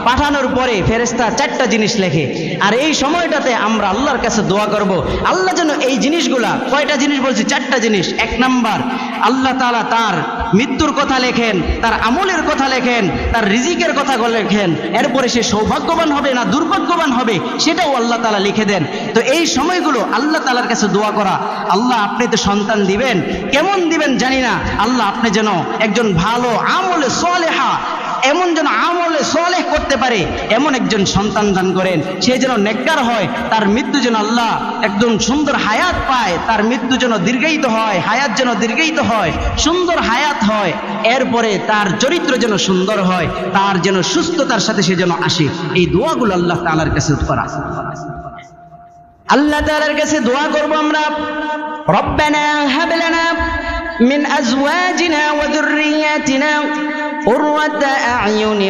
পাঠানোর পরে ফেরেশতা চারটা জিনিস লেখে। আর এই সময়টাতে আমরা আল্লাহর কাছে দোয়া করব, আল্লাহ যেন এই জিনিসগুলা, কয়টা জিনিস বলছি, চারটা জিনিস। এক নাম্বার, আল্লাহ তাআলা তার মৃত্যুর কথা লেখেন, তার আমলের কথা লেখেন, তার রিজিকের কথা লেখেন। এরপরে সে সৌভাগ্যবান হবে না দুর্ভাগ্যবান হবে সেটাও আল্লাহ তাআলা লিখে দেন। তো এই সময়গুলো আল্লাহ তাআলার কাছে দোয়া করা, আল্লাহ আপনি তো সন্তান দিবেন, কেমন দিবেন জানি না, আল্লাহ আপনি যেন একজন ভালো আমলে সলেহা, এমন যেন আমলে সলেহ করতে পারে এমন একজন সন্তান দান করেন, সে যেন নেককার হয়, তার মৃত্যু যেন আল্লাহ একদম সুন্দর হায়াত পায়, তার মৃত্যু যেন দীর্ঘায়িত হয়, হায়াত যেন দীর্ঘায়িত হয়, সুন্দর হায়াত হয়, এরপরে তার চরিত্র যেন সুন্দর হয়, তার যেন সুস্থতার সাথে সে যেন আসে। এই দোয়াগুলো আল্লাহ তাআলার কাছে করা। আল্লাহ তাআলার কাছে দোয়া করব আমরা, রব্বানা হাব লানা মিন আজওয়াজিনা ওয়া যুররিয়াতিনা قرة أعين